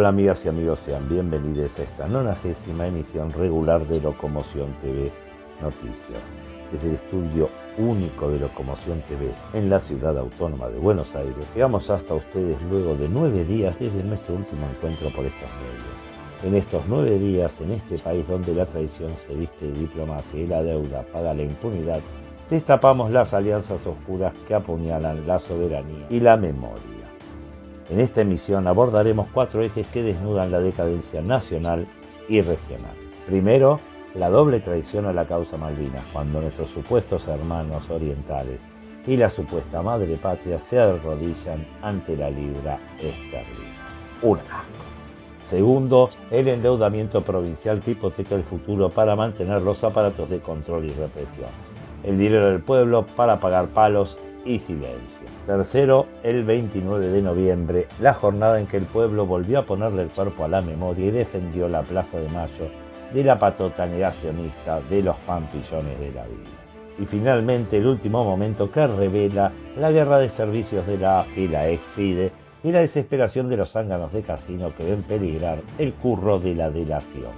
Hola amigas y amigos, sean bienvenidos a esta 90ª emisión regular de Locomoción TV Noticias. Desde el estudio único de Locomoción TV en la ciudad autónoma de Buenos Aires, llegamos hasta ustedes luego de 9 días desde nuestro último encuentro por estos medios. En estos 9 días, en este país donde la traición se viste de diplomacia y la deuda paga la impunidad, destapamos las alianzas oscuras que apuñalan la soberanía y la memoria. En esta emisión abordaremos 4 ejes que desnudan la decadencia nacional y regional. Primero, la doble traición a la causa Malvinas, cuando nuestros supuestos hermanos orientales y la supuesta madre patria se arrodillan ante la libra esterlina. Un asco. Segundo, el endeudamiento provincial que hipoteca el futuro para mantener los aparatos de control y represión. El dinero del pueblo para pagar palos y silencio. Tercero, el 29 de noviembre, la jornada en que el pueblo volvió a ponerle el cuerpo a la memoria y defendió la Plaza de Mayo de la patota negacionista de los pampillones de la vida. Y finalmente, el último momento que revela la guerra de servicios de la AFI, la ex-CIDE, y la desesperación de los zánganos de casino que ven peligrar el curro de la delación.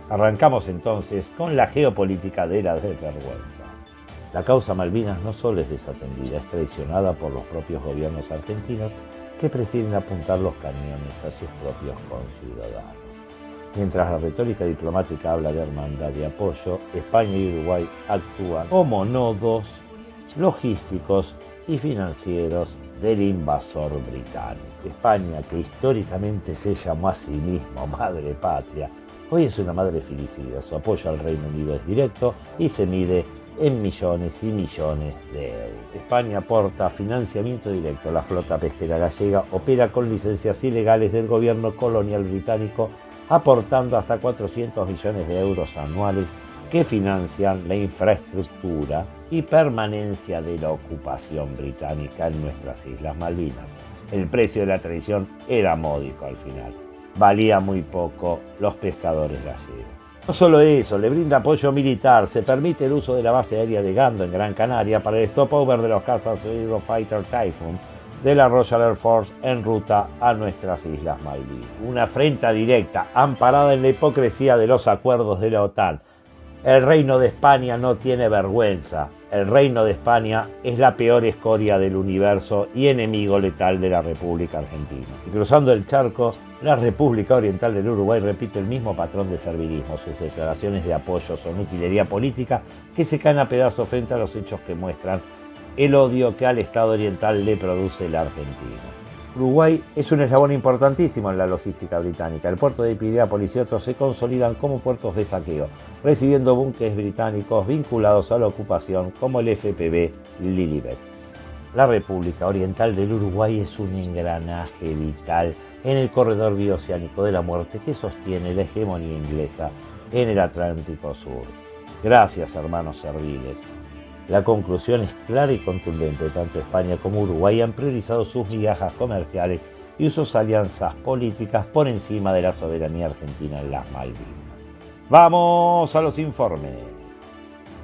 Arrancamos entonces con la geopolítica de la desvergüenza. La causa Malvinas no solo es desatendida, es traicionada por los propios gobiernos argentinos que prefieren apuntar los cañones a sus propios conciudadanos. Mientras la retórica diplomática habla de hermandad y apoyo, España y Uruguay actúan como nodos logísticos y financieros del invasor británico. España, que históricamente se llamó a sí mismo madre patria, hoy es una madre filicida. Su apoyo al Reino Unido es directo y se mide en millones y millones de euros. España aporta financiamiento directo. La flota pesquera gallega opera con licencias ilegales del gobierno colonial británico, aportando hasta 400 millones de euros anuales que financian la infraestructura y permanencia de la ocupación británica en nuestras Islas Malvinas. El precio de la traición era módico al final. Valía muy poco los pescadores gallegos. No solo eso, le brinda apoyo militar, se permite el uso de la base aérea de Gando en Gran Canaria para el stopover de los cazas Eurofighter Typhoon de la Royal Air Force en ruta a nuestras Islas Malvinas. Una afrenta directa, amparada en la hipocresía de los acuerdos de la OTAN. El Reino de España no tiene vergüenza. El Reino de España es la peor escoria del universo y enemigo letal de la República Argentina. Y cruzando el charco, la República Oriental del Uruguay repite el mismo patrón de servilismo. Sus declaraciones de apoyo son utilería política que se caen a pedazos frente a los hechos que muestran el odio que al Estado oriental le produce la Argentina. Uruguay es un eslabón importantísimo en la logística británica. El puerto de Piriápolis y otros se consolidan como puertos de saqueo, recibiendo buques británicos vinculados a la ocupación como el FPV Lilibet. La República Oriental del Uruguay es un engranaje vital en el corredor bioceánico de la muerte que sostiene la hegemonía inglesa en el Atlántico Sur. Gracias, hermanos serviles. La conclusión es clara y contundente. Tanto España como Uruguay han priorizado sus migajas comerciales y sus alianzas políticas por encima de la soberanía argentina en las Malvinas. ¡Vamos a los informes!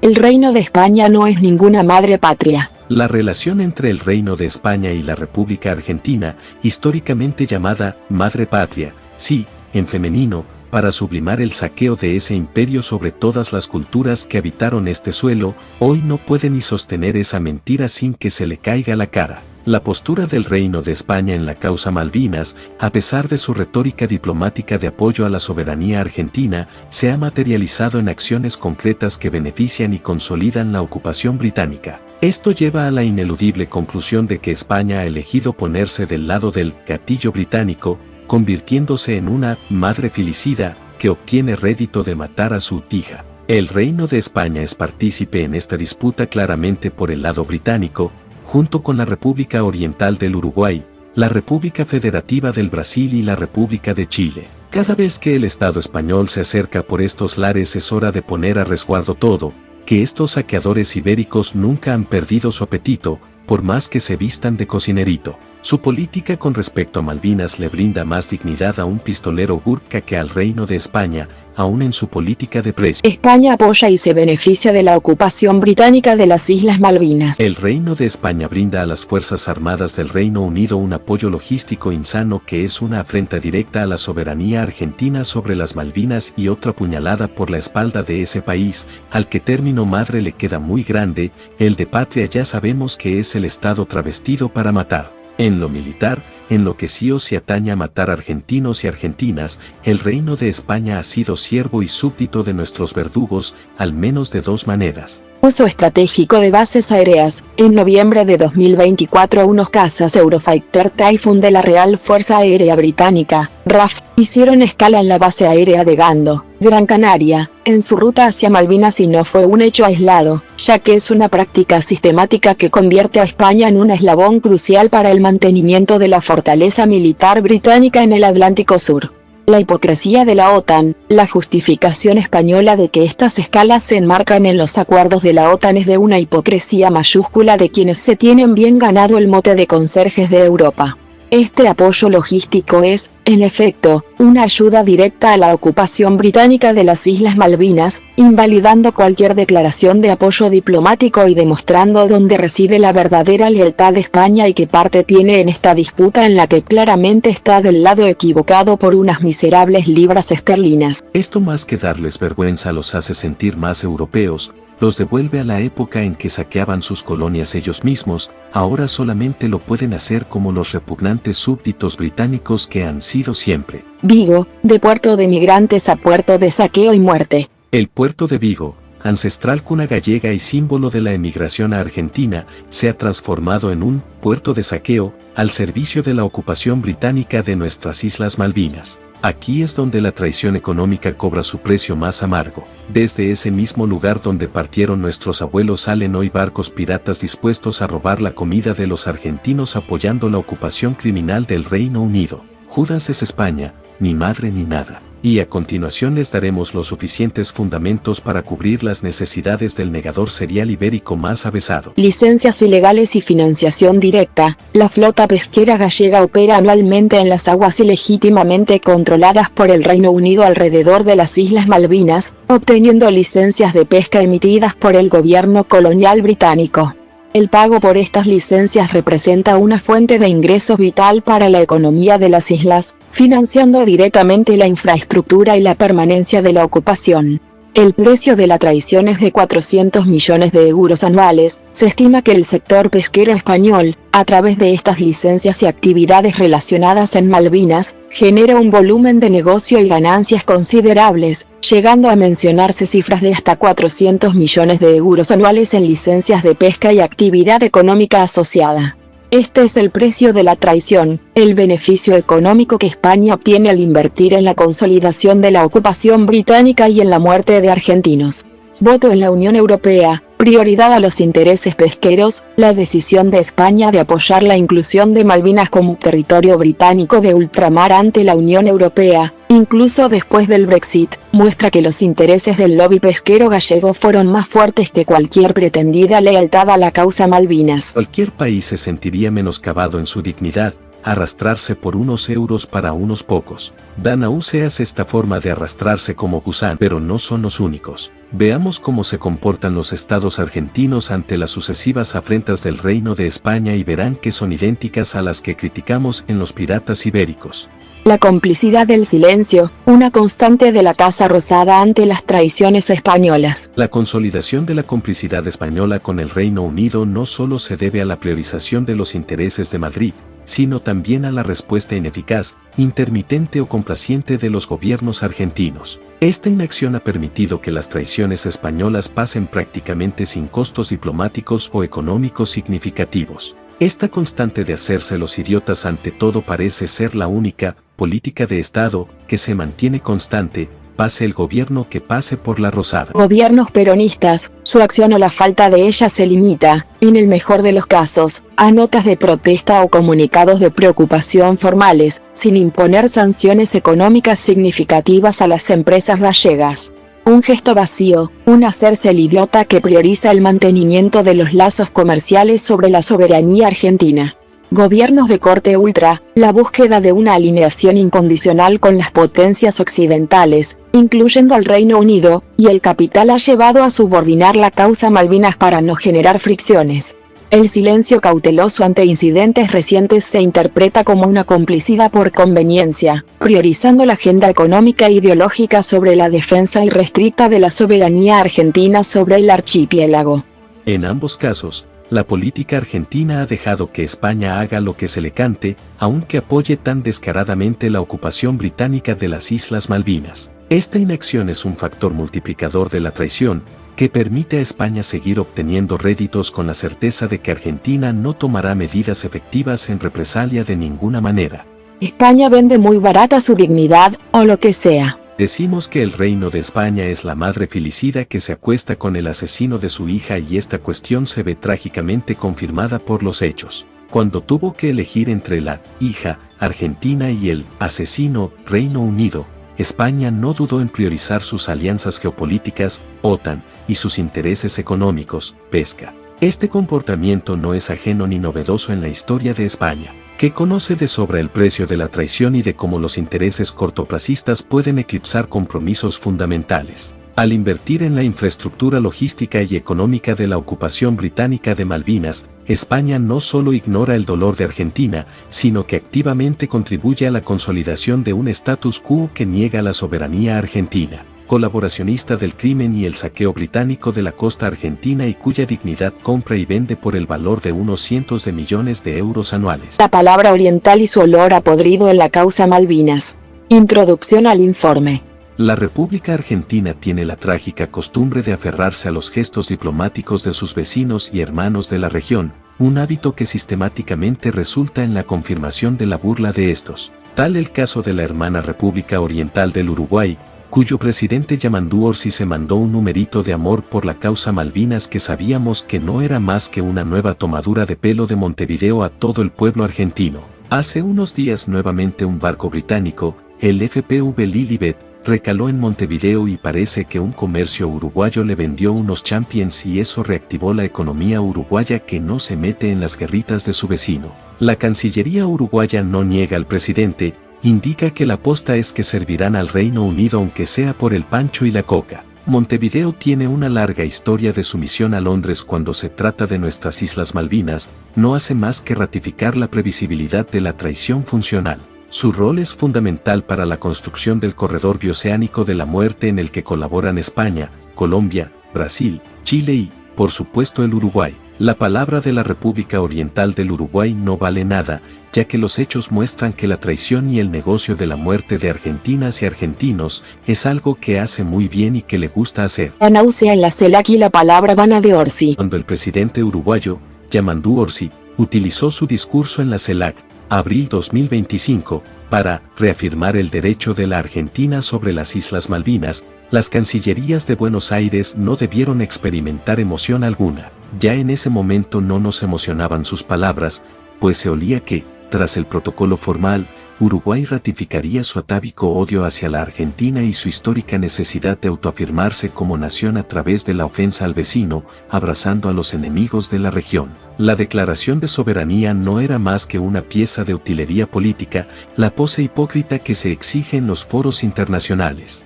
El Reino de España no es ninguna madre patria. La relación entre el Reino de España y la República Argentina, históricamente llamada Madre Patria, sí, en femenino, para sublimar el saqueo de ese imperio sobre todas las culturas que habitaron este suelo, hoy no puede ni sostener esa mentira sin que se le caiga la cara. La postura del Reino de España en la causa Malvinas, a pesar de su retórica diplomática de apoyo a la soberanía argentina, se ha materializado en acciones concretas que benefician y consolidan la ocupación británica. Esto lleva a la ineludible conclusión de que España ha elegido ponerse del lado del gatillo británico, convirtiéndose en una madre filicida que obtiene rédito de matar a su hija. El Reino de España es partícipe en esta disputa claramente por el lado británico, junto con la República Oriental del Uruguay, la República Federativa del Brasil y la República de Chile. Cada vez que el Estado español se acerca por estos lares es hora de poner a resguardo todo, que estos saqueadores ibéricos nunca han perdido su apetito, por más que se vistan de cocinerito. Su política con respecto a Malvinas le brinda más dignidad a un pistolero Gurkha que al Reino de España, aún en su política de precios. España apoya y se beneficia de la ocupación británica de las Islas Malvinas. El Reino de España brinda a las Fuerzas Armadas del Reino Unido un apoyo logístico insano que es una afrenta directa a la soberanía argentina sobre las Malvinas y otra puñalada por la espalda de ese país, al que término madre le queda muy grande. El de patria ya sabemos que es el Estado travestido para matar. En lo militar, en lo que sí o se atañe a matar argentinos y argentinas, el Reino de España ha sido siervo y súbdito de nuestros verdugos, al menos de dos maneras. Uso estratégico de bases aéreas. En noviembre de 2024 unos cazas Eurofighter Typhoon de la Real Fuerza Aérea Británica, RAF, hicieron escala en la base aérea de Gando, Gran Canaria, en su ruta hacia Malvinas y no fue un hecho aislado, ya que es una práctica sistemática que convierte a España en un eslabón crucial para el mantenimiento de la fortaleza militar británica en el Atlántico Sur. La hipocresía de la OTAN, la justificación española de que estas escalas se enmarcan en los acuerdos de la OTAN es de una hipocresía mayúscula de quienes se tienen bien ganado el mote de conserjes de Europa. Este apoyo logístico es, en efecto, una ayuda directa a la ocupación británica de las Islas Malvinas, invalidando cualquier declaración de apoyo diplomático y demostrando dónde reside la verdadera lealtad de España y qué parte tiene en esta disputa en la que claramente está del lado equivocado por unas miserables libras esterlinas. Esto más que darles vergüenza los hace sentir más europeos, los devuelve a la época en que saqueaban sus colonias ellos mismos, ahora solamente lo pueden hacer como los repugnantes súbditos británicos que han sido siempre. Vigo, de puerto de migrantes a puerto de saqueo y muerte. El puerto de Vigo, ancestral cuna gallega y símbolo de la emigración a Argentina, se ha transformado en un puerto de saqueo, al servicio de la ocupación británica de nuestras Islas Malvinas. Aquí es donde la traición económica cobra su precio más amargo. Desde ese mismo lugar donde partieron nuestros abuelos salen hoy barcos piratas dispuestos a robar la comida de los argentinos apoyando la ocupación criminal del Reino Unido. Judas es España, ni madre ni nada. Y a continuación les daremos los suficientes fundamentos para cubrir las necesidades del negador cereal ibérico más avesado. Licencias ilegales y financiación directa. La flota pesquera gallega opera anualmente en las aguas ilegítimamente controladas por el Reino Unido alrededor de las Islas Malvinas, obteniendo licencias de pesca emitidas por el gobierno colonial británico. El pago por estas licencias representa una fuente de ingresos vital para la economía de las islas, financiando directamente la infraestructura y la permanencia de la ocupación. El precio de la traición es de 400 millones de euros anuales. Se estima que el sector pesquero español, a través de estas licencias y actividades relacionadas en Malvinas, genera un volumen de negocio y ganancias considerables, llegando a mencionarse cifras de hasta 400 millones de euros anuales en licencias de pesca y actividad económica asociada. Este es el precio de la traición, el beneficio económico que España obtiene al invertir en la consolidación de la ocupación británica y en la muerte de argentinos. Voto en la Unión Europea, prioridad a los intereses pesqueros. La decisión de España de apoyar la inclusión de Malvinas como territorio británico de ultramar ante la Unión Europea, incluso después del Brexit, muestra que los intereses del lobby pesquero gallego fueron más fuertes que cualquier pretendida lealtad a la causa Malvinas. Cualquier país se sentiría menoscabado en su dignidad, arrastrarse por unos euros para unos pocos. Dan a useas esta forma de arrastrarse como gusán, pero no son los únicos. Veamos cómo se comportan los estados argentinos ante las sucesivas afrentas del Reino de España y verán que son idénticas a las que criticamos en los piratas ibéricos. La complicidad del silencio, una constante de la Casa Rosada ante las traiciones españolas. La consolidación de la complicidad española con el Reino Unido no solo se debe a la priorización de los intereses de Madrid, sino también a la respuesta ineficaz, intermitente o complaciente de los gobiernos argentinos. Esta inacción ha permitido que las traiciones españolas pasen prácticamente sin costos diplomáticos o económicos significativos. Esta constante de hacerse los idiotas ante todo parece ser la única política de Estado que se mantiene constante, pase el gobierno que pase por la Rosada. Gobiernos peronistas, su acción o la falta de ella se limita, en el mejor de los casos, a notas de protesta o comunicados de preocupación formales, sin imponer sanciones económicas significativas a las empresas gallegas. Un gesto vacío, un hacerse el idiota que prioriza el mantenimiento de los lazos comerciales sobre la soberanía argentina. gobiernos de corte ultra, la búsqueda de una alineación incondicional con las potencias occidentales, incluyendo al Reino Unido, y el capital ha llevado a subordinar la causa Malvinas para no generar fricciones. El silencio cauteloso ante incidentes recientes se interpreta como una complicidad por conveniencia, priorizando la agenda económica e ideológica sobre la defensa irrestricta de la soberanía argentina sobre el archipiélago. En ambos casos, la política argentina ha dejado que España haga lo que se le cante, aunque apoye tan descaradamente la ocupación británica de las Islas Malvinas. Esta inacción es un factor multiplicador de la traición, que permite a España seguir obteniendo réditos con la certeza de que Argentina no tomará medidas efectivas en represalia de ninguna manera. España vende muy barata su dignidad, o lo que sea. Decimos que el reino de España es la madre filicida que se acuesta con el asesino de su hija y esta cuestión se ve trágicamente confirmada por los hechos. Cuando tuvo que elegir entre la hija Argentina y el asesino Reino Unido, España no dudó en priorizar sus alianzas geopolíticas, OTAN, y sus intereses económicos, pesca. Este comportamiento no es ajeno ni novedoso en la historia de España, que conoce de sobra el precio de la traición y de cómo los intereses cortoplacistas pueden eclipsar compromisos fundamentales. Al invertir en la infraestructura logística y económica de la ocupación británica de Malvinas, España no solo ignora el dolor de Argentina, sino que activamente contribuye a la consolidación de un status quo que niega la soberanía argentina, colaboracionista del crimen y el saqueo británico de la costa argentina y cuya dignidad compra y vende por el valor de unos cientos de millones de euros anuales. La palabra oriental y su olor a podrido en la causa Malvinas. Introducción al informe. La República Argentina tiene la trágica costumbre de aferrarse a los gestos diplomáticos de sus vecinos y hermanos de la región, un hábito que sistemáticamente resulta en la confirmación de la burla de estos. Tal el caso de la hermana República Oriental del Uruguay, cuyo presidente Yamandú Orsi se mandó un numerito de amor por la causa Malvinas que sabíamos que no era más que una nueva tomadura de pelo de Montevideo a todo el pueblo argentino. Hace unos días nuevamente un barco británico, el FPV Lilibet, recaló en Montevideo y parece que un comercio uruguayo le vendió unos champions y eso reactivó la economía uruguaya que no se mete en las guerritas de su vecino. La Cancillería uruguaya no niega al presidente, indica que la posta es que servirán al Reino Unido aunque sea por el pancho y la coca. Montevideo tiene una larga historia de sumisión a Londres cuando se trata de nuestras Islas Malvinas, no hace más que ratificar la previsibilidad de la traición funcional. Su rol es fundamental para la construcción del corredor bioceánico de la muerte en el que colaboran España, Colombia, Brasil, Chile y, por supuesto, el Uruguay. La palabra de la República Oriental del Uruguay no vale nada, ya que los hechos muestran que la traición y el negocio de la muerte de argentinas y argentinos es algo que hace muy bien y que le gusta hacer. La náusea en la CELAC y la palabra vana de Orsi. Cuando el presidente uruguayo, Yamandú Orsi, utilizó su discurso en la CELAC, abril 2025, para reafirmar el derecho de la Argentina sobre las Islas Malvinas, las cancillerías de Buenos Aires no debieron experimentar emoción alguna. Ya en ese momento no nos emocionaban sus palabras, pues se olía que, tras el protocolo formal, Uruguay ratificaría su atávico odio hacia la Argentina y su histórica necesidad de autoafirmarse como nación a través de la ofensa al vecino, abrazando a los enemigos de la región. La declaración de soberanía no era más que una pieza de utilería política, la pose hipócrita que se exige en los foros internacionales.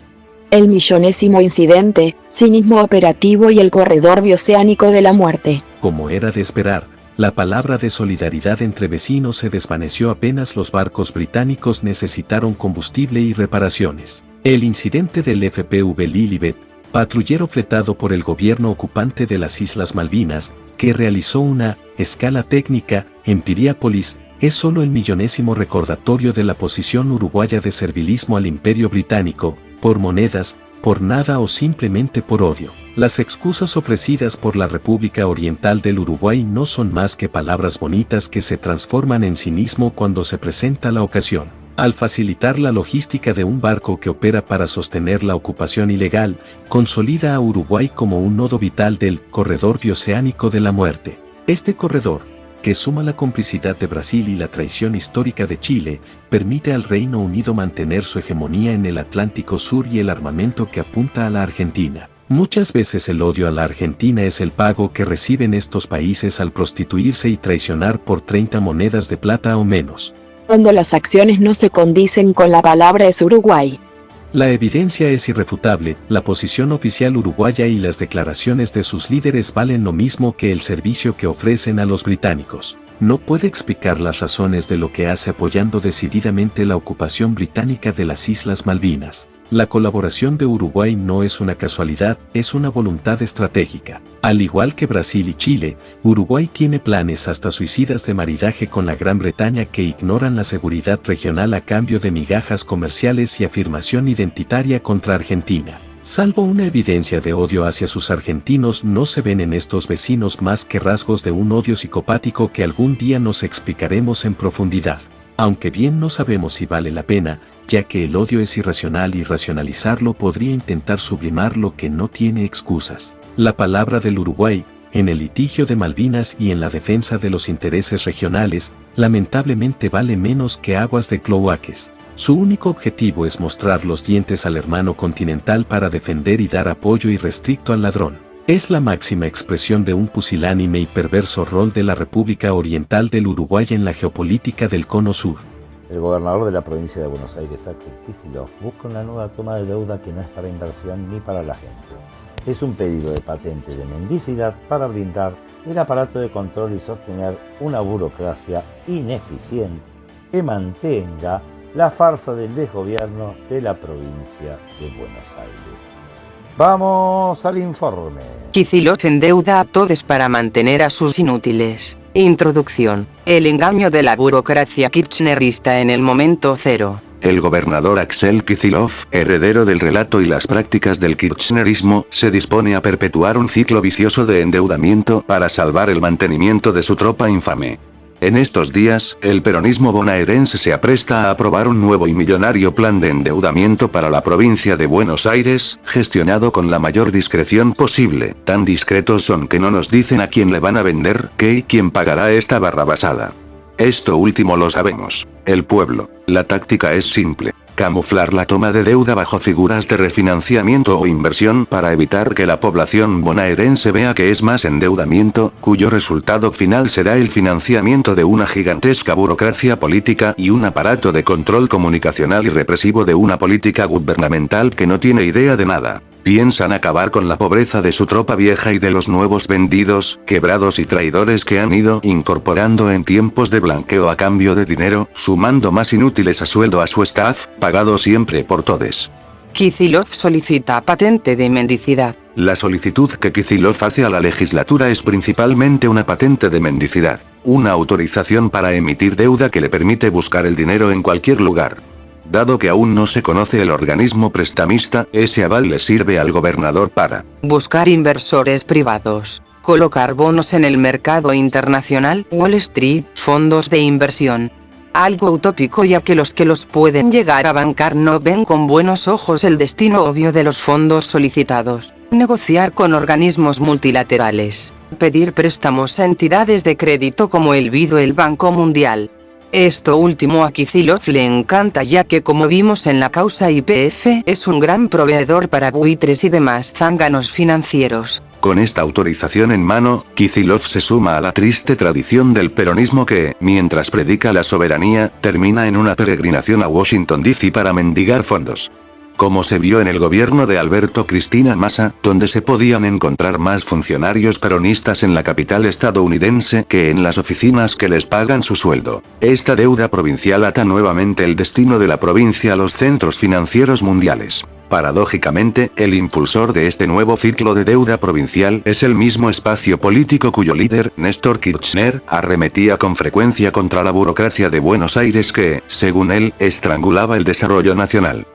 El millonésimo incidente, cinismo operativo y el corredor bioceánico de la muerte. Como era de esperar, la palabra de solidaridad entre vecinos se desvaneció apenas los barcos británicos necesitaron combustible y reparaciones. El incidente del FPV Lilibet, patrullero fletado por el gobierno ocupante de las Islas Malvinas, que realizó una escala técnica en Piriápolis, es solo el millonésimo recordatorio de la posición uruguaya de servilismo al Imperio Británico, por monedas, por nada o simplemente por odio. Las excusas ofrecidas por la República Oriental del Uruguay no son más que palabras bonitas que se transforman en cinismo cuando se presenta la ocasión. Al facilitar la logística de un barco que opera para sostener la ocupación ilegal, consolida a Uruguay como un nodo vital del corredor bioceánico de la muerte. Este corredor, que suma la complicidad de Brasil y la traición histórica de Chile, permite al Reino Unido mantener su hegemonía en el Atlántico Sur y el armamento que apunta a la Argentina. Muchas veces el odio a la Argentina es el pago que reciben estos países al prostituirse y traicionar por 30 monedas de plata o menos. Cuando las acciones no se condicen con la palabra es Uruguay. La evidencia es irrefutable, la posición oficial uruguaya y las declaraciones de sus líderes valen lo mismo que el servicio que ofrecen a los británicos. No puede explicar las razones de lo que hace apoyando decididamente la ocupación británica de las Islas Malvinas. La colaboración de Uruguay no es una casualidad, es una voluntad estratégica. Al igual que Brasil y Chile, Uruguay tiene planes hasta suicidas de maridaje con la Gran Bretaña que ignoran la seguridad regional a cambio de migajas comerciales y afirmación identitaria contra Argentina. Salvo una evidencia de odio hacia sus argentinos, no se ven en estos vecinos más que rasgos de un odio psicopático que algún día nos explicaremos en profundidad. Aunque bien no sabemos si vale la pena, ya que el odio es irracional y racionalizarlo podría intentar sublimar lo que no tiene excusas. La palabra del Uruguay, en el litigio de Malvinas y en la defensa de los intereses regionales, lamentablemente vale menos que aguas de cloaques. Su único objetivo es mostrar los dientes al hermano continental para defender y dar apoyo irrestricto al ladrón. Es la máxima expresión de un pusilánime y perverso rol de la República Oriental del Uruguay en la geopolítica del Cono Sur. El gobernador de la provincia de Buenos Aires, Axel Kicillof, busca una nueva toma de deuda que no es para inversión ni para la gente. Es un pedido de patente de mendicidad para blindar el aparato de control y sostener una burocracia ineficiente que mantenga la farsa del desgobierno de la provincia de Buenos Aires. Vamos al informe. Kicillof endeuda a todos para mantener a sus inútiles. Introducción. El engaño de la burocracia kirchnerista en el momento cero. El gobernador Axel Kicillof, heredero del relato y las prácticas del kirchnerismo, se dispone a perpetuar un ciclo vicioso de endeudamiento para salvar el mantenimiento de su tropa infame. En estos días, el peronismo bonaerense se apresta a aprobar un nuevo y millonario plan de endeudamiento para la provincia de Buenos Aires, gestionado con la mayor discreción posible. Tan discretos son que no nos dicen a quién le van a vender, qué y quién pagará esta barrabasada. Esto último lo sabemos. El pueblo. La táctica es simple. Camuflar la toma de deuda bajo figuras de refinanciamiento o inversión para evitar que la población bonaerense vea que es más endeudamiento, cuyo resultado final será el financiamiento de una gigantesca burocracia política y un aparato de control comunicacional y represivo de una política gubernamental que no tiene idea de nada. Piensan acabar con la pobreza de su tropa vieja y de los nuevos vendidos, quebrados y traidores que han ido incorporando en tiempos de blanqueo a cambio de dinero, sumando más inútiles a sueldo a su staff, pagado siempre por todes. Kicillof solicita patente de mendicidad. La solicitud que Kicillof hace a la legislatura es principalmente una patente de mendicidad, una autorización para emitir deuda que le permite buscar el dinero en cualquier lugar. Dado que aún no se conoce el organismo prestamista, ese aval le sirve al gobernador para buscar inversores privados, colocar bonos en el mercado internacional, Wall Street, fondos de inversión. Algo utópico ya que los pueden llegar a bancar no ven con buenos ojos el destino obvio de los fondos solicitados. Negociar con organismos multilaterales. Pedir préstamos a entidades de crédito como el BID o el Banco Mundial. Esto último a Kicillof le encanta ya que como vimos en la causa YPF es un gran proveedor para buitres y demás zánganos financieros. Con esta autorización en mano, Kicillof se suma a la triste tradición del peronismo que, mientras predica la soberanía, termina en una peregrinación a Washington DC para mendigar fondos. Como se vio en el gobierno de Alberto Cristina Massa, donde se podían encontrar más funcionarios peronistas en la capital estadounidense que en las oficinas que les pagan su sueldo. Esta deuda provincial ata nuevamente el destino de la provincia a los centros financieros mundiales. Paradójicamente, el impulsor de este nuevo ciclo de deuda provincial es el mismo espacio político cuyo líder, Néstor Kirchner, arremetía con frecuencia contra la burocracia de Buenos Aires que, según él, estrangulaba el desarrollo nacional.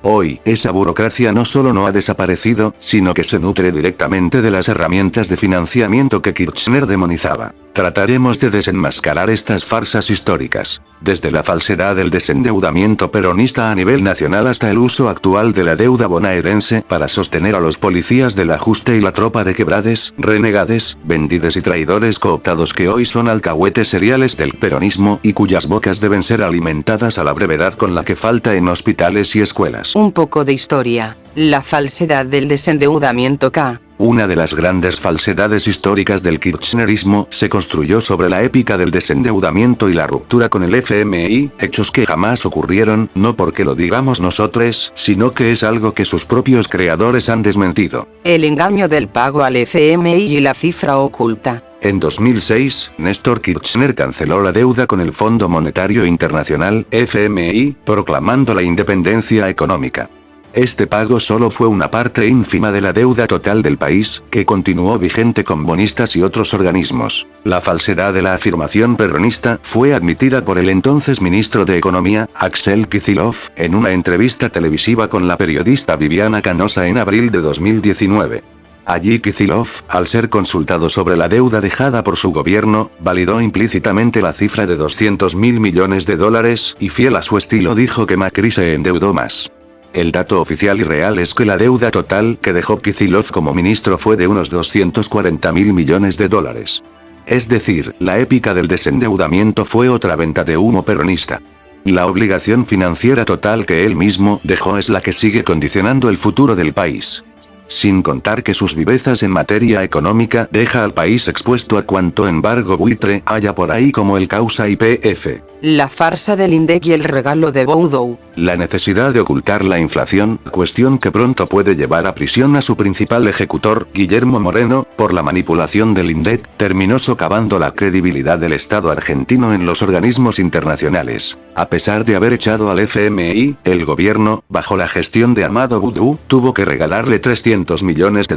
Hoy, esa burocracia no solo no ha desaparecido, sino que se nutre directamente de las herramientas de financiamiento que Kirchner demonizaba. Trataremos de desenmascarar estas farsas históricas, desde la falsedad del desendeudamiento peronista a nivel nacional hasta el uso actual de la deuda bonaerense para sostener a los policías del ajuste y la tropa de quebrades, renegades, vendides y traidores cooptados que hoy son alcahuetes seriales del peronismo y cuyas bocas deben ser alimentadas a la brevedad con la que falta en hospitales y escuelas. Un poco de historia. La falsedad del desendeudamiento K. Una de las grandes falsedades históricas del kirchnerismo se construyó sobre la épica del desendeudamiento y la ruptura con el FMI, hechos que jamás ocurrieron, no porque lo digamos nosotros, sino que es algo que sus propios creadores han desmentido. El engaño del pago al FMI y la cifra oculta. En 2006, Néstor Kirchner canceló la deuda con el Fondo Monetario Internacional, FMI, proclamando la independencia económica. Este pago solo fue una parte ínfima de la deuda total del país, que continuó vigente con bonistas y otros organismos. La falsedad de la afirmación peronista fue admitida por el entonces ministro de Economía, Axel Kicillof, en una entrevista televisiva con la periodista Viviana Canosa en abril de 2019. Allí Kicillof, al ser consultado sobre la deuda dejada por su gobierno, validó implícitamente la cifra de $200.000 millones y fiel a su estilo dijo que Macri se endeudó más. El dato oficial y real es que la deuda total que dejó Kicillof como ministro fue de unos $240.000 millones. Es decir, la épica del desendeudamiento fue otra venta de humo peronista. La obligación financiera total que él mismo dejó es la que sigue condicionando el futuro del país. Sin contar que sus vivezas en materia económica deja al país expuesto a cuanto embargo buitre haya por ahí como el causa YPF. La farsa del INDEC y el regalo de Boudou. La necesidad de ocultar la inflación, cuestión que pronto puede llevar a prisión a su principal ejecutor, Guillermo Moreno, por la manipulación del INDEC, terminó socavando la credibilidad del Estado argentino en los organismos internacionales. A pesar de haber echado al FMI, el gobierno, bajo la gestión de Amado Boudou, tuvo que regalarle $300 millones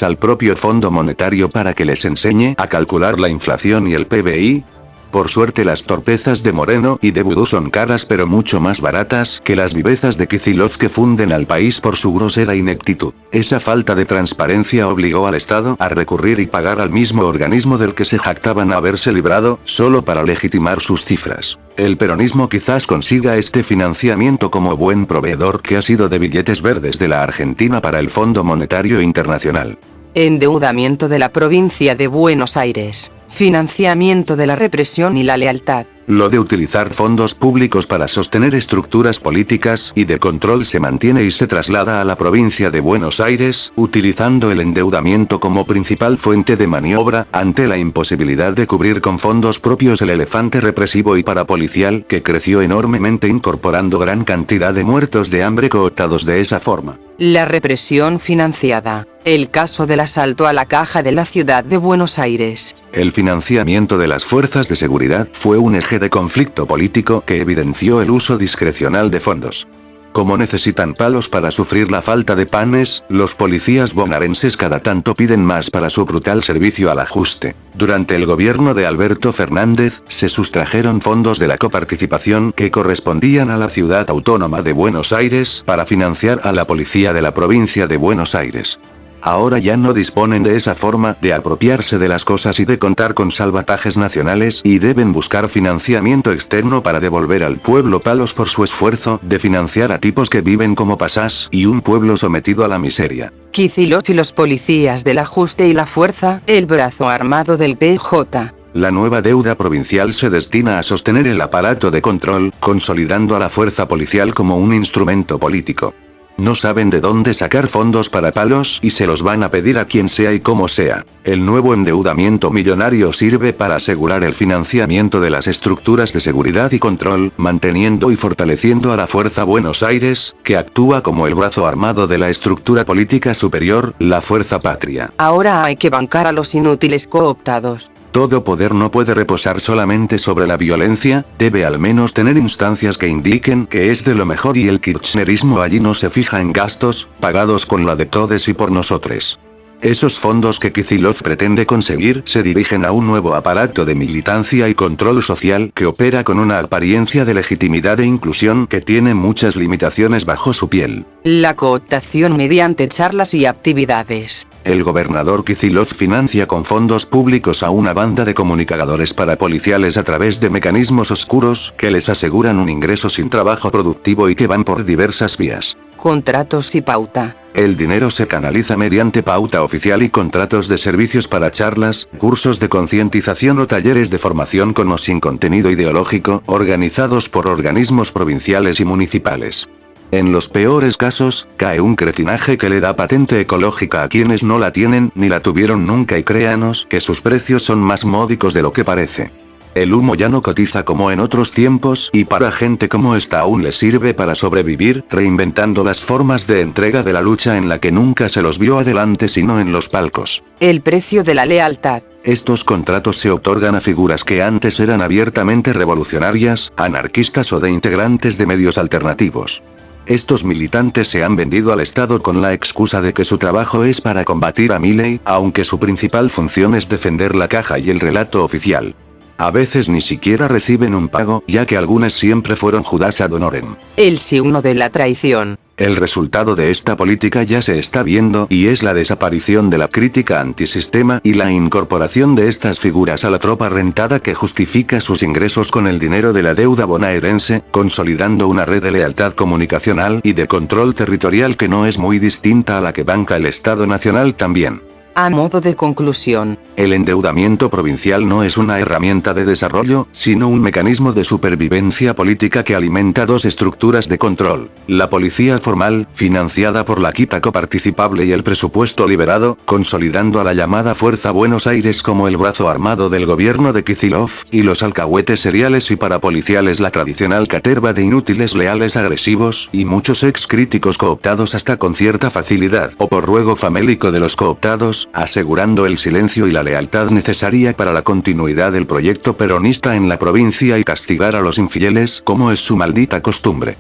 al propio Fondo Monetario para que les enseñe a calcular la inflación y el PBI. Por suerte las torpezas de Moreno y de Boudou son caras pero mucho más baratas que las vivezas de Kicillof que funden al país por su grosera ineptitud. Esa falta de transparencia obligó al Estado a recurrir y pagar al mismo organismo del que se jactaban haberse librado, solo para legitimar sus cifras. El peronismo quizás consiga este financiamiento como buen proveedor que ha sido de billetes verdes de la Argentina para el Fondo Monetario Internacional. Endeudamiento de la provincia de Buenos Aires. Financiamiento de la represión y la lealtad. Lo de utilizar fondos públicos para sostener estructuras políticas y de control se mantiene y se traslada a la provincia de Buenos Aires, utilizando el endeudamiento como principal fuente de maniobra, ante la imposibilidad de cubrir con fondos propios el elefante represivo y parapolicial que creció enormemente incorporando gran cantidad de muertos de hambre cooptados de esa forma. La represión financiada. El caso del asalto a la caja de la ciudad de Buenos Aires. El financiamiento de las fuerzas de seguridad fue un eje de conflicto político que evidenció el uso discrecional de fondos. Como necesitan palos para sufrir la falta de panes, los policías bonaerenses cada tanto piden más para su brutal servicio al ajuste. Durante el gobierno de Alberto Fernández, se sustrajeron fondos de la coparticipación que correspondían a la ciudad autónoma de Buenos Aires para financiar a la policía de la provincia de Buenos Aires. Ahora ya no disponen de esa forma de apropiarse de las cosas y de contar con salvatajes nacionales y deben buscar financiamiento externo para devolver al pueblo palos por su esfuerzo de financiar a tipos que viven como pasás y un pueblo sometido a la miseria. Kicillof y los policías del ajuste y la fuerza, el brazo armado del PJ. La nueva deuda provincial se destina a sostener el aparato de control, consolidando a la fuerza policial como un instrumento político. No saben de dónde sacar fondos para palos y se los van a pedir a quien sea y como sea. El nuevo endeudamiento millonario sirve para asegurar el financiamiento de las estructuras de seguridad y control, manteniendo y fortaleciendo a la Fuerza Buenos Aires, que actúa como el brazo armado de la estructura política superior, la Fuerza Patria. Ahora hay que bancar a los inútiles cooptados. Todo poder no puede reposar solamente sobre la violencia, debe al menos tener instancias que indiquen que es de lo mejor y el kirchnerismo allí no se fija en gastos, pagados con la de todes y por nosotros. Esos fondos que Kicillof pretende conseguir se dirigen a un nuevo aparato de militancia y control social que opera con una apariencia de legitimidad e inclusión que tiene muchas limitaciones bajo su piel. La cooptación mediante charlas y actividades. El gobernador Kicillof financia con fondos públicos a una banda de comunicadores parapoliciales a través de mecanismos oscuros que les aseguran un ingreso sin trabajo productivo y que van por diversas vías. Contratos y pauta. El dinero se canaliza mediante pauta oficial y contratos de servicios para charlas, cursos de concientización o talleres de formación con o sin contenido ideológico, organizados por organismos provinciales y municipales. En los peores casos, cae un cretinaje que le da patente ecológica a quienes no la tienen ni la tuvieron nunca y créanos que sus precios son más módicos de lo que parece. El humo ya no cotiza como en otros tiempos y para gente como esta aún le sirve para sobrevivir, reinventando las formas de entrega de la lucha en la que nunca se los vio adelante sino en los palcos. El precio de la lealtad. Estos contratos se otorgan a figuras que antes eran abiertamente revolucionarias, anarquistas o de integrantes de medios alternativos. Estos militantes se han vendido al Estado con la excusa de que su trabajo es para combatir a Milei, aunque su principal función es defender la caja y el relato oficial. A veces ni siquiera reciben un pago, ya que algunas siempre fueron Judas ad honorem. El signo de la traición. El resultado de esta política ya se está viendo y es la desaparición de la crítica antisistema y la incorporación de estas figuras a la tropa rentada que justifica sus ingresos con el dinero de la deuda bonaerense, consolidando una red de lealtad comunicacional y de control territorial que no es muy distinta a la que banca el Estado Nacional también. A modo de conclusión. El endeudamiento provincial no es una herramienta de desarrollo, sino un mecanismo de supervivencia política que alimenta dos estructuras de control: la policía formal, financiada por la quita coparticipable y el presupuesto liberado, consolidando a la llamada Fuerza Buenos Aires como el brazo armado del gobierno de Kicillof, y los alcahuetes seriales y parapoliciales la tradicional caterva de inútiles leales agresivos, y muchos ex críticos cooptados hasta con cierta facilidad o por ruego famélico de los cooptados, asegurando el silencio y la lealtad necesaria para la continuidad del proyecto peronista en la provincia y castigar a los infieles como es su maldita costumbre.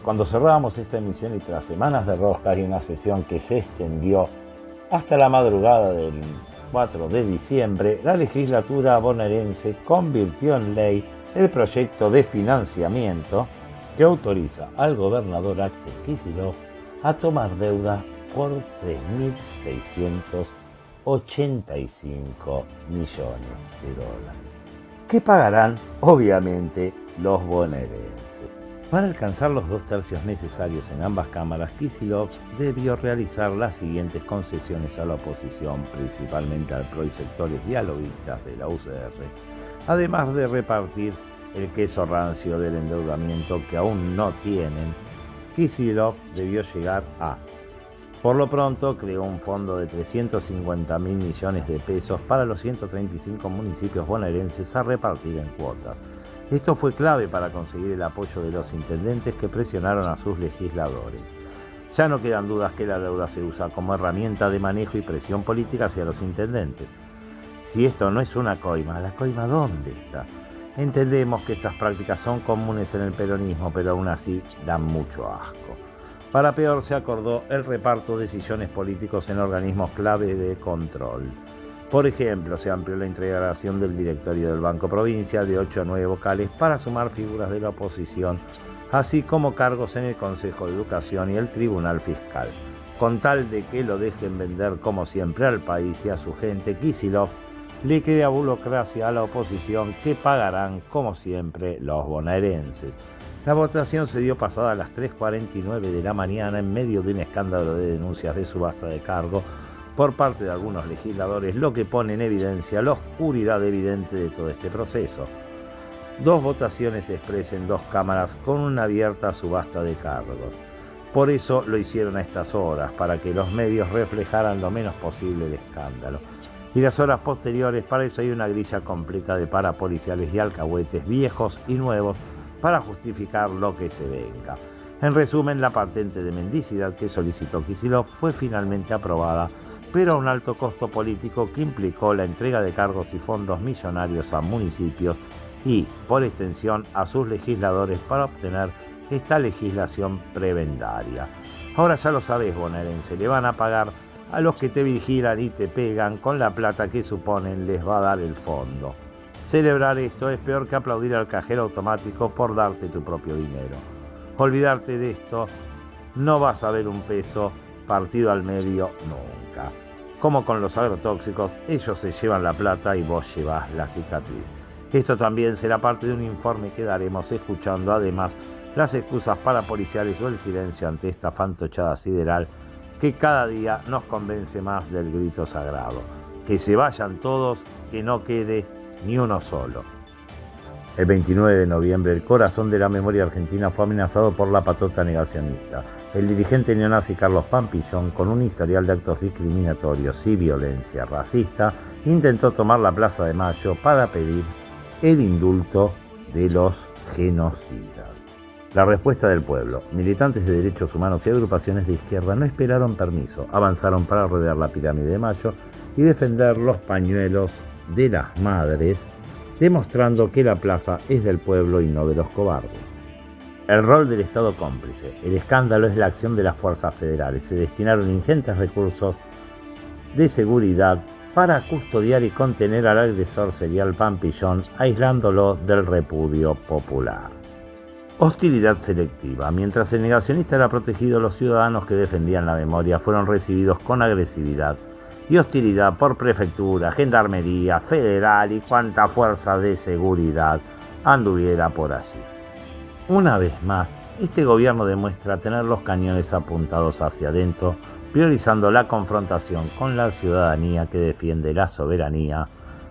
Cuando cerrábamos esta emisión y tras semanas de roscas y una sesión que se extendió hasta la madrugada del 4 de diciembre, la legislatura bonaerense convirtió en ley el proyecto de financiamiento que autoriza al gobernador Axel Kicillof a tomar deuda por 3.685 millones de dólares, que pagarán obviamente los bonaerenses. Para alcanzar los 2/3 necesarios en ambas cámaras, Kicillof debió realizar las siguientes concesiones a la oposición, principalmente al PRO y sectores dialoguistas de la UCR, además de repartir el queso rancio del endeudamiento que aún no tienen. Kicillof debió llegar a: por lo pronto, creó un fondo de 350.000 millones de pesos para los 135 municipios bonaerenses a repartir en cuotas. Esto fue clave para conseguir el apoyo de los intendentes que presionaron a sus legisladores. Ya no quedan dudas que la deuda se usa como herramienta de manejo y presión política hacia los intendentes. Si esto no es una coima, ¿la coima dónde está? Entendemos que estas prácticas son comunes en el peronismo, pero aún así dan mucho asco. Para peor, se acordó el reparto de sillones políticos en organismos clave de control. Por ejemplo, se amplió la integración del directorio del Banco Provincia de 8 a 9 vocales para sumar figuras de la oposición, así como cargos en el Consejo de Educación y el Tribunal Fiscal. Con tal de que lo dejen vender como siempre al país y a su gente, Kicillof le crea burocracia a la oposición que pagarán como siempre los bonaerenses. La votación se dio pasada a las 3:49 de la mañana en medio de un escándalo de denuncias de subasta de cargo por parte de algunos legisladores, lo que pone en evidencia la oscuridad evidente de todo este proceso. 2 votaciones expresas en 2 cámaras con una abierta subasta de cargos. Por eso lo hicieron a estas horas, para que los medios reflejaran lo menos posible el escándalo. Y las horas posteriores, para eso hay una grilla completa de parapoliciales y alcahuetes viejos y nuevos para justificar lo que se venga. En resumen, la patente de mendicidad que solicitó Kicillof fue finalmente aprobada, pero a un alto costo político que implicó la entrega de cargos y fondos millonarios a municipios y, por extensión, a sus legisladores para obtener esta legislación prebendaria. Ahora ya lo sabés, bonaerense, le van a pagar a los que te vigilan y te pegan con la plata que suponen les va a dar el fondo. Celebrar esto es peor que aplaudir al cajero automático por darte tu propio dinero. Olvidarte de esto, no vas a ver un peso partido al medio nunca. Como con los agrotóxicos, ellos se llevan la plata y vos llevas la cicatriz. Esto también será parte de un informe que daremos, escuchando además las excusas parapoliciales o el silencio ante esta fantochada sideral que cada día nos convence más del grito sagrado. Que se vayan todos, que no quede ni uno solo. El 29 de noviembre, el corazón de la memoria argentina fue amenazado por la patota negacionista. El dirigente neonazi Carlos Pampillón, con un historial de actos discriminatorios y violencia racista, intentó tomar la Plaza de Mayo para pedir el indulto de los genocidas. La respuesta del pueblo. Militantes de derechos humanos y agrupaciones de izquierda no esperaron permiso, avanzaron para rodear la pirámide de Mayo y defender los pañuelos de las madres, demostrando que la plaza es del pueblo y no de los cobardes. El rol del Estado cómplice. El escándalo es la acción de las fuerzas federales. Se destinaron ingentes recursos de seguridad para custodiar y contener al agresor serial Pampillón, aislándolo del repudio popular. Hostilidad selectiva. Mientras el negacionista era protegido, los ciudadanos que defendían la memoria fueron recibidos con agresividad y hostilidad por prefectura, gendarmería, federal y cuanta fuerza de seguridad anduviera por allí. Una vez más, este gobierno demuestra tener los cañones apuntados hacia adentro, priorizando la confrontación con la ciudadanía que defiende la soberanía,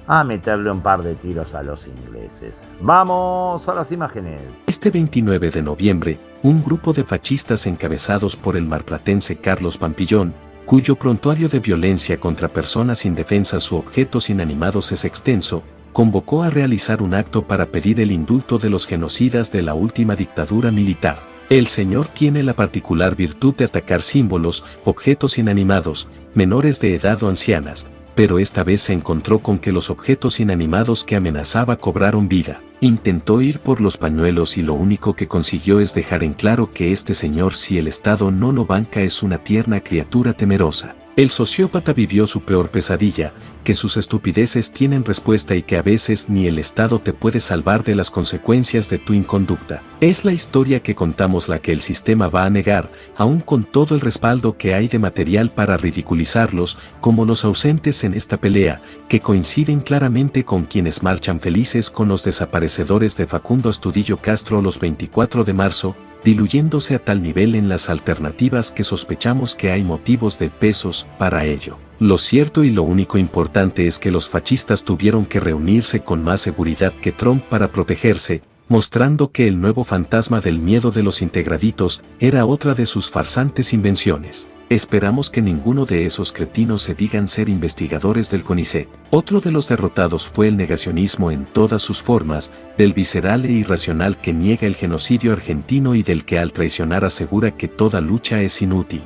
a meterle un par de tiros a los ingleses. ¡Vamos a las imágenes! Este 29 de noviembre, un grupo de fascistas encabezados por el marplatense Carlos Pampillón, cuyo prontuario de violencia contra personas indefensas u objetos inanimados es extenso, convocó a realizar un acto para pedir el indulto de los genocidas de la última dictadura militar. El señor tiene la particular virtud de atacar símbolos, objetos inanimados, menores de edad o ancianas, pero esta vez se encontró con que los objetos inanimados que amenazaba cobraron vida. Intentó ir por los pañuelos y lo único que consiguió es dejar en claro que este señor, si el Estado no lo banca, es una tierna criatura temerosa. El sociópata vivió su peor pesadilla, que sus estupideces tienen respuesta y que a veces ni el Estado te puede salvar de las consecuencias de tu inconducta. Es la historia que contamos la que el sistema va a negar, aun con todo el respaldo que hay de material para ridiculizarlos, como los ausentes en esta pelea, que coinciden claramente con quienes marchan felices con los desaparecedores de Facundo Astudillo Castro los 24 de marzo, diluyéndose a tal nivel en las alternativas que sospechamos que hay motivos de pesos para ello. Lo cierto y lo único importante es que los fascistas tuvieron que reunirse con más seguridad que Trump para protegerse, mostrando que el nuevo fantasma del miedo de los integraditos era otra de sus farsantes invenciones. Esperamos que ninguno de esos cretinos se digan ser investigadores del CONICET. Otro de los derrotados fue el negacionismo en todas sus formas, del visceral e irracional que niega el genocidio argentino y del que al traicionar asegura que toda lucha es inútil.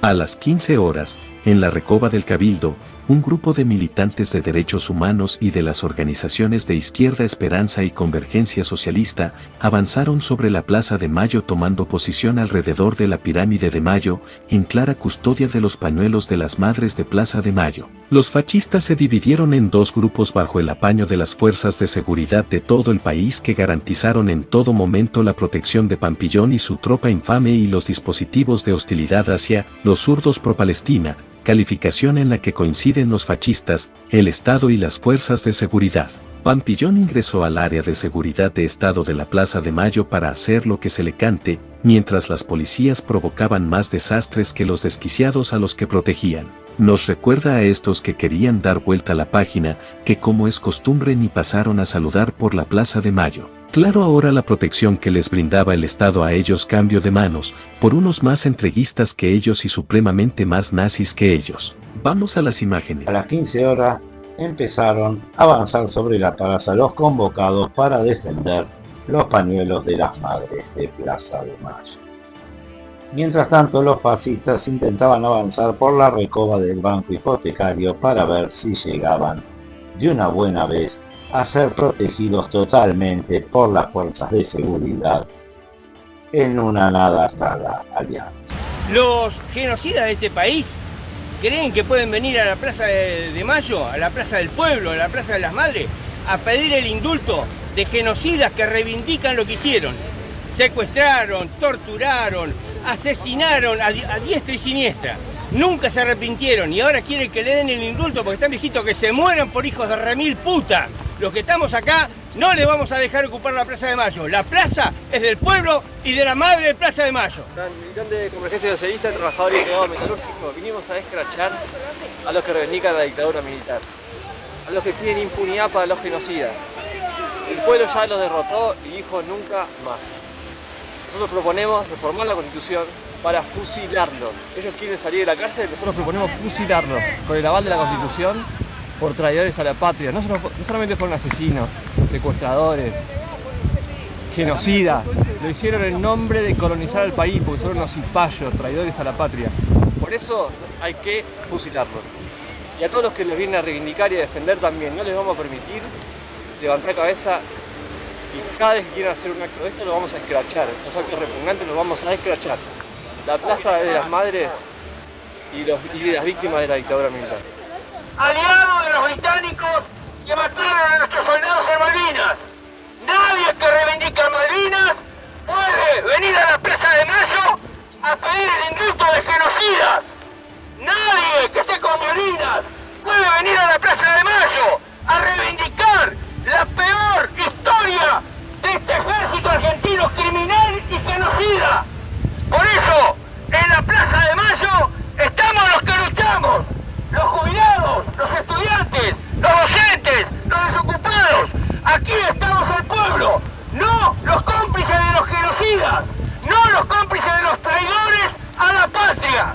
A las 15 horas, en la Recoba del Cabildo, un grupo de militantes de derechos humanos y de las organizaciones de izquierda Esperanza y Convergencia Socialista avanzaron sobre la Plaza de Mayo tomando posición alrededor de la Pirámide de Mayo, en clara custodia de los pañuelos de las madres de Plaza de Mayo. Los fascistas se dividieron en dos grupos bajo el apaño de las fuerzas de seguridad de todo el país que garantizaron en todo momento la protección de Pampillón y su tropa infame y los dispositivos de hostilidad hacia los zurdos pro-Palestina, calificación en la que coinciden los fascistas, el Estado y las fuerzas de seguridad. Pampillón ingresó al área de seguridad de Estado de la Plaza de Mayo para hacer lo que se le cante, mientras las policías provocaban más desastres que los desquiciados a los que protegían. Nos recuerda a estos que querían dar vuelta a la página, que como es costumbre ni pasaron a saludar por la Plaza de Mayo. Claro, ahora la protección que les brindaba el Estado a ellos cambió de manos, por unos más entreguistas que ellos y supremamente más nazis que ellos. Vamos a las imágenes. A las 15 horas empezaron a avanzar sobre la plaza los convocados para defender los pañuelos de las madres de Plaza de Mayo. Mientras tanto, los fascistas intentaban avanzar por la recoba del banco hipotecario para ver si llegaban de una buena vez a ser protegidos totalmente por las fuerzas de seguridad en una nada rara alianza. Los genocidas de este país creen que pueden venir a la Plaza de Mayo, a la Plaza del Pueblo, a la Plaza de las Madres, a pedir el indulto de genocidas que reivindican lo que hicieron. Secuestraron, torturaron, asesinaron a diestra y siniestra. Nunca se arrepintieron y ahora quieren que le den el indulto porque están viejitos, que se mueran por hijos de remil puta. Los que estamos acá no les vamos a dejar ocupar la Plaza de Mayo. La plaza es del pueblo y de la madre de Plaza de Mayo. Militante de Convergencia Socialista, trabajador y empleado metalúrgico, vinimos a escrachar a los que reivindican la dictadura militar, a los que piden impunidad para los genocidas. El pueblo ya los derrotó y dijo nunca más. Nosotros proponemos reformar la Constitución para fusilarlos. Ellos quieren salir de la cárcel, nosotros proponemos fusilarlos con el aval de la Constitución por traidores a la patria. No solamente fueron asesinos, secuestradores, genocidas. Lo hicieron en nombre de colonizar al país porque son unos cipayos, traidores a la patria. Por eso hay que fusilarlos. Y a todos los que les vienen a reivindicar y a defender también, no les vamos a permitir levantar cabeza y cada vez que quieran hacer un acto de esto lo vamos a escrachar. Los actos repugnantes los vamos a escrachar. La plaza de las madres y de las víctimas de la dictadura militar. Aliados de los británicos que mataron a nuestros soldados en Malvinas. Nadie que reivindica Malvinas puede venir a la Plaza de Mayo a pedir el indulto de genocidas. Nadie que esté con Malvinas puede venir a la Plaza de Mayo a reivindicar la peor historia de este ejército argentino criminal y genocida. Por eso, en la Plaza de Mayo estamos los que luchamos. Los jubilados, los estudiantes, los docentes, los desocupados. Aquí estamos el pueblo, no los cómplices de los genocidas, no los cómplices de los traidores a la patria.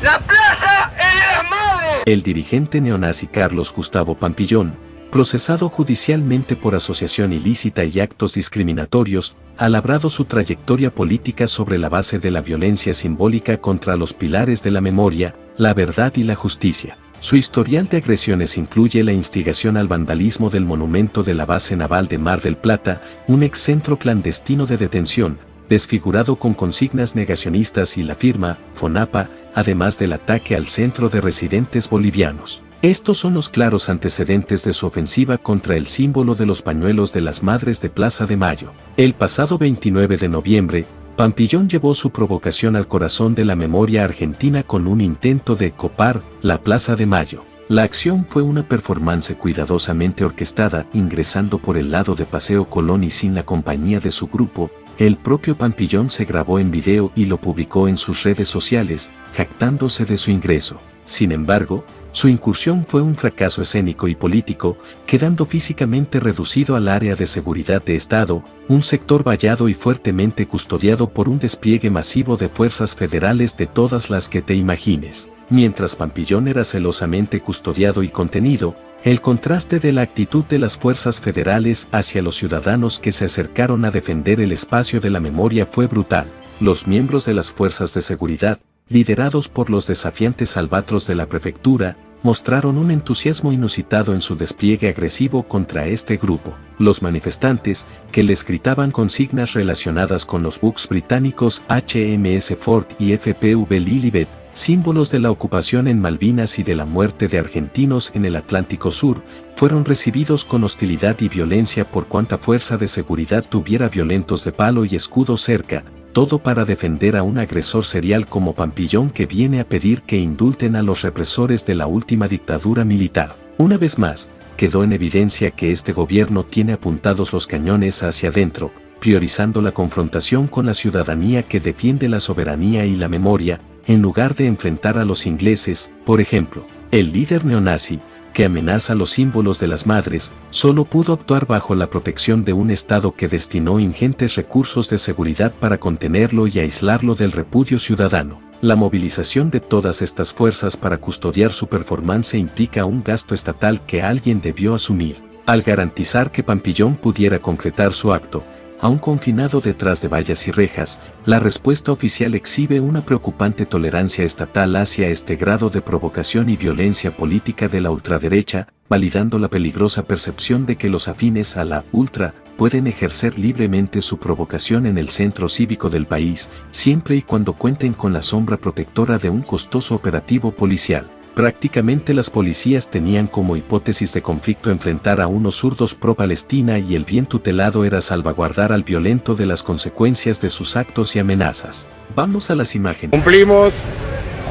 La plaza es de las madres. El dirigente neonazi Carlos Gustavo Pampillón, procesado judicialmente por asociación ilícita y actos discriminatorios, ha labrado su trayectoria política sobre la base de la violencia simbólica contra los pilares de la memoria, la verdad y la justicia. Su historial de agresiones incluye la instigación al vandalismo del monumento de la base naval de Mar del Plata, un excentro clandestino de detención, desfigurado con consignas negacionistas y la firma, FONAPA, además del ataque al centro de residentes bolivianos. Estos son los claros antecedentes de su ofensiva contra el símbolo de los pañuelos de las Madres de Plaza de Mayo. El pasado 29 de noviembre, Pampillón llevó su provocación al corazón de la memoria argentina con un intento de copar la Plaza de Mayo. La acción fue una performance cuidadosamente orquestada, ingresando por el lado de Paseo Colón y sin la compañía de su grupo. El propio Pampillón se grabó en video y lo publicó en sus redes sociales, jactándose de su ingreso. Sin embargo, su incursión fue un fracaso escénico y político, quedando físicamente reducido al área de seguridad de Estado, un sector vallado y fuertemente custodiado por un despliegue masivo de fuerzas federales de todas las que te imagines. Mientras Pampillón era celosamente custodiado y contenido, el contraste de la actitud de las fuerzas federales hacia los ciudadanos que se acercaron a defender el espacio de la memoria fue brutal. Los miembros de las fuerzas de seguridad, liderados por los desafiantes albatros de la prefectura, mostraron un entusiasmo inusitado en su despliegue agresivo contra este grupo. Los manifestantes, que les gritaban consignas relacionadas con los buques británicos HMS Ford y FPV Lilibet, símbolos de la ocupación en Malvinas y de la muerte de argentinos en el Atlántico Sur, fueron recibidos con hostilidad y violencia por cuanta fuerza de seguridad tuviera violentos de palo y escudo cerca, todo para defender a un agresor serial como Pampillón que viene a pedir que indulten a los represores de la última dictadura militar. Una vez más, quedó en evidencia que este gobierno tiene apuntados los cañones hacia adentro, priorizando la confrontación con la ciudadanía que defiende la soberanía y la memoria, en lugar de enfrentar a los ingleses. Por ejemplo, el líder neonazi, que amenaza los símbolos de las madres, solo pudo actuar bajo la protección de un Estado que destinó ingentes recursos de seguridad para contenerlo y aislarlo del repudio ciudadano. La movilización de todas estas fuerzas para custodiar su performance implica un gasto estatal que alguien debió asumir. Al garantizar que Pampillón pudiera concretar su acto, aún confinado detrás de vallas y rejas, la respuesta oficial exhibe una preocupante tolerancia estatal hacia este grado de provocación y violencia política de la ultraderecha, validando la peligrosa percepción de que los afines a la ultra pueden ejercer libremente su provocación en el centro cívico del país, siempre y cuando cuenten con la sombra protectora de un costoso operativo policial. Prácticamente las policías tenían como hipótesis de conflicto enfrentar a unos zurdos pro-Palestina y el bien tutelado era salvaguardar al violento de las consecuencias de sus actos y amenazas. Vamos a las imágenes. Cumplimos,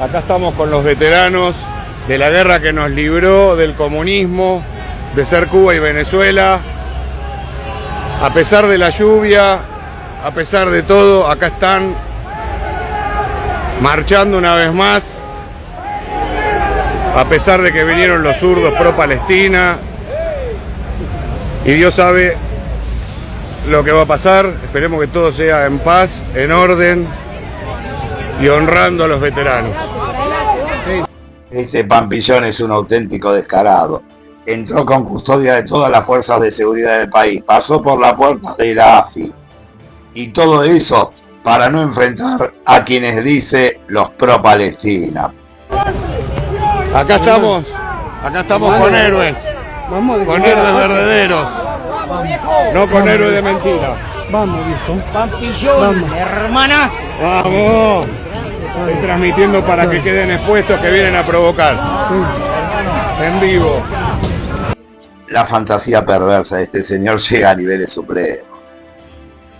acá estamos con los veteranos de la guerra que nos libró del comunismo, de ser Cuba y Venezuela. A pesar de la lluvia, a pesar de todo, acá están marchando una vez más. A pesar de que vinieron los zurdos pro-Palestina, y Dios sabe lo que va a pasar, esperemos que todo sea en paz, en orden y honrando a los veteranos. Este Pampillón es un auténtico descarado. Entró con custodia de todas las fuerzas de seguridad del país, pasó por la puerta de la AFI, y todo eso para no enfrentar a quienes dice los pro-Palestina. Acá estamos con héroes, con héroes verdaderos, no con héroes de mentira. Vamos, viejo. Pampillón, hermanazo. Vamos, estoy transmitiendo para que queden expuestos que vienen a provocar, en vivo. La fantasía perversa de este señor llega a niveles supremos.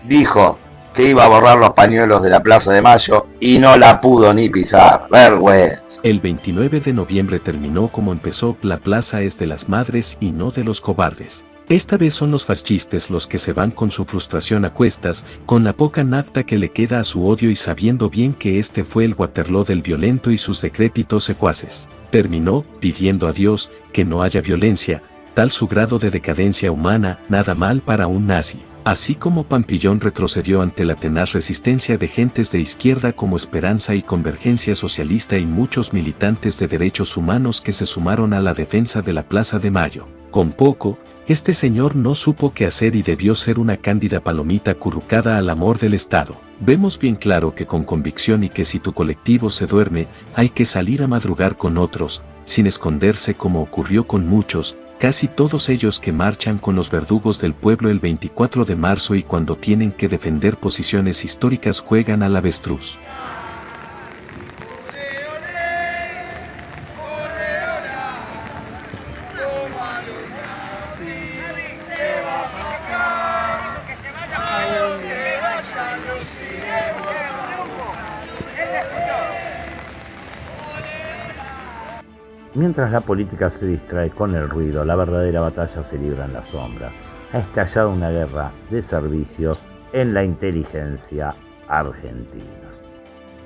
Dijo que iba a borrar los pañuelos de la Plaza de Mayo y no la pudo ni pisar. Vergüenza. El 29 de noviembre terminó como empezó. La plaza es de las madres y no de los cobardes. Esta vez son los fascistas los que se van con su frustración a cuestas, con la poca nafta que le queda a su odio y sabiendo bien que este fue el Waterloo del violento y sus decrépitos secuaces. Terminó pidiendo a Dios que no haya violencia, tal su grado de decadencia humana, nada mal para un nazi. Así como Pampillón retrocedió ante la tenaz resistencia de gentes de izquierda como Esperanza y Convergencia Socialista y muchos militantes de derechos humanos que se sumaron a la defensa de la Plaza de Mayo. Con poco, este señor no supo qué hacer y debió ser una cándida palomita acurrucada al amor del Estado. Vemos bien claro que con convicción y que si tu colectivo se duerme, hay que salir a madrugar con otros, sin esconderse como ocurrió con muchos, casi todos ellos que marchan con los verdugos del pueblo el 24 de marzo y cuando tienen que defender posiciones históricas juegan al avestruz. Mientras la política se distrae con el ruido, la verdadera batalla se libra en la sombra. Ha estallado una guerra de servicios en la inteligencia argentina.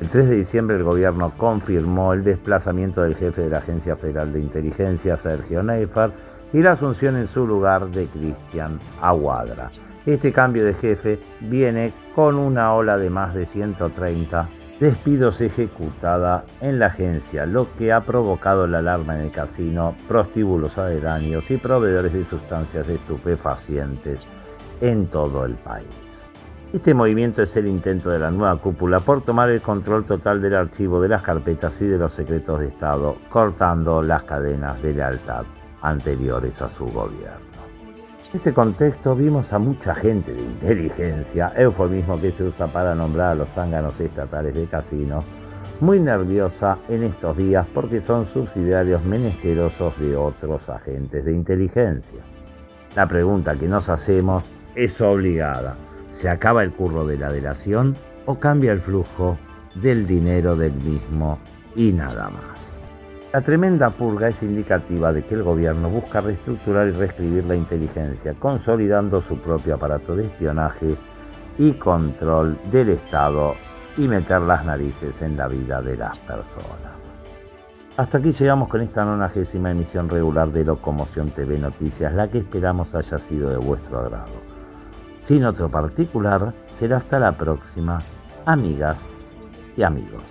El 3 de diciembre el gobierno confirmó el desplazamiento del jefe de la Agencia Federal de Inteligencia, Sergio Neifert, y la asunción en su lugar de Cristian Aguadra. Este cambio de jefe viene con una ola de más de 130 despidos ejecutada en la agencia, lo que ha provocado la alarma en el casino, prostíbulos aledaños y proveedores de sustancias estupefacientes en todo el país. Este movimiento es el intento de la nueva cúpula por tomar el control total del archivo de las carpetas y de los secretos de Estado, cortando las cadenas de lealtad anteriores a su gobierno. En este contexto vimos a mucha gente de inteligencia, eufemismo que se usa para nombrar a los zánganos estatales de casinos, muy nerviosa en estos días porque son subsidiarios menesterosos de otros agentes de inteligencia. La pregunta que nos hacemos es obligada: ¿se acaba el curro de la delación o cambia el flujo del dinero del mismo y nada más? La tremenda purga es indicativa de que el gobierno busca reestructurar y reescribir la inteligencia, consolidando su propio aparato de espionaje y control del Estado y meter las narices en la vida de las personas. Hasta aquí llegamos con esta 90ª emisión regular de Locomoción TV Noticias, la que esperamos haya sido de vuestro agrado. Sin otro particular, será hasta la próxima, amigas y amigos.